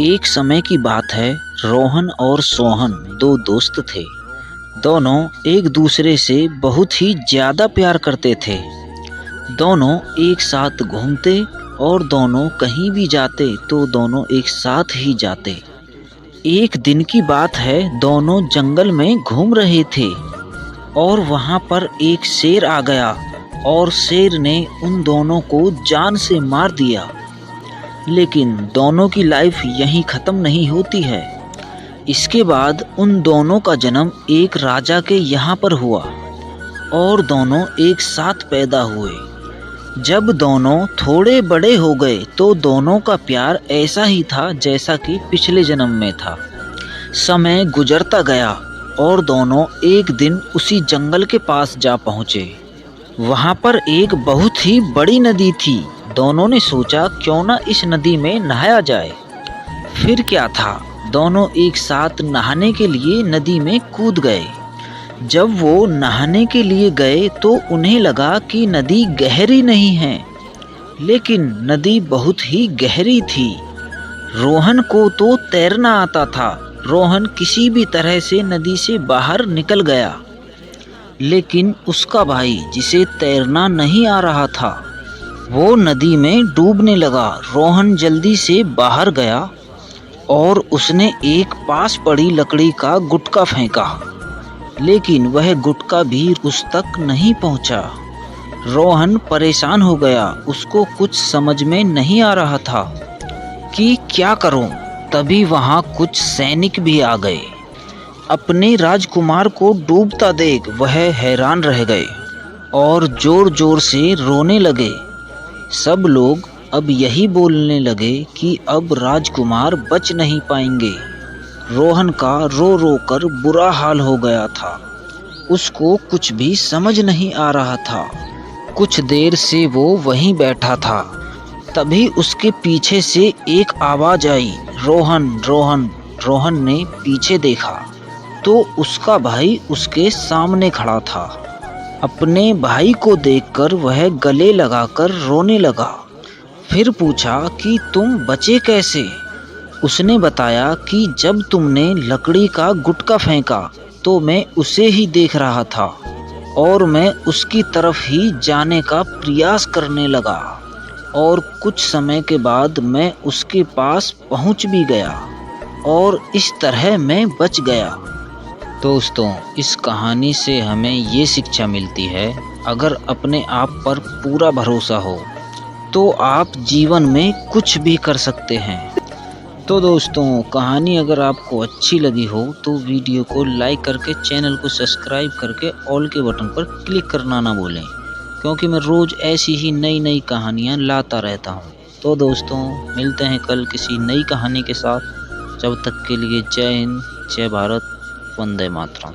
एक समय की बात है। रोहन और सोहन दो दोस्त थे। दोनों एक दूसरे से बहुत ही ज़्यादा प्यार करते थे। दोनों एक साथ घूमते और दोनों कहीं भी जाते तो दोनों एक साथ ही जाते। एक दिन की बात है, दोनों जंगल में घूम रहे थे और वहाँ पर एक शेर आ गया और शेर ने उन दोनों को जान से मार दिया। लेकिन दोनों की लाइफ यहीं ख़त्म नहीं होती है। इसके बाद उन दोनों का जन्म एक राजा के यहाँ पर हुआ और दोनों एक साथ पैदा हुए। जब दोनों थोड़े बड़े हो गए तो दोनों का प्यार ऐसा ही था जैसा कि पिछले जन्म में था। समय गुजरता गया और दोनों एक दिन उसी जंगल के पास जा पहुँचे। वहाँ पर एक बहुत ही बड़ी नदी थी। दोनों ने सोचा क्यों ना इस नदी में नहाया जाए। फिर क्या था, दोनों एक साथ नहाने के लिए नदी में कूद गए। जब वो नहाने के लिए गए तो उन्हें लगा कि नदी गहरी नहीं है, लेकिन नदी बहुत ही गहरी थी। रोहन को तो तैरना आता था। रोहन किसी भी तरह से नदी से बाहर निकल गया, लेकिन उसका भाई जिसे तैरना नहीं आ रहा था वो नदी में डूबने लगा। रोहन जल्दी से बाहर गया और उसने एक पास पड़ी लकड़ी का गुटका फेंका, लेकिन वह गुटका भी उस तक नहीं पहुंचा। रोहन परेशान हो गया। उसको कुछ समझ में नहीं आ रहा था कि क्या करूं। तभी वहां कुछ सैनिक भी आ गए। अपने राजकुमार को डूबता देख वह हैरान रह गए और जोर जोर से रोने लगे। सब लोग अब यही बोलने लगे कि अब राजकुमार बच नहीं पाएंगे। रोहन का रो रो कर बुरा हाल हो गया था। उसको कुछ भी समझ नहीं आ रहा था। कुछ देर से वो वहीं बैठा था। तभी उसके पीछे से एक आवाज़ आई, रोहन रोहन। रोहन ने पीछे देखा तो उसका भाई उसके सामने खड़ा था। अपने भाई को देखकर वह गले लगाकर रोने लगा। फिर पूछा कि तुम बचे कैसे। उसने बताया कि जब तुमने लकड़ी का गुटका फेंका तो मैं उसे ही देख रहा था और मैं उसकी तरफ ही जाने का प्रयास करने लगा और कुछ समय के बाद मैं उसके पास पहुंच भी गया और इस तरह मैं बच गया। दोस्तों, इस कहानी से हमें ये शिक्षा मिलती है, अगर अपने आप पर पूरा भरोसा हो तो आप जीवन में कुछ भी कर सकते हैं। तो दोस्तों, कहानी अगर आपको अच्छी लगी हो तो वीडियो को लाइक करके चैनल को सब्सक्राइब करके ऑल के बटन पर क्लिक करना ना भूलें, क्योंकि मैं रोज़ ऐसी ही नई नई कहानियाँ लाता रहता हूँ। तो दोस्तों, मिलते हैं कल किसी नई कहानी के साथ। जब तक के लिए जय हिंद, जय भारत, वंदे मातरम।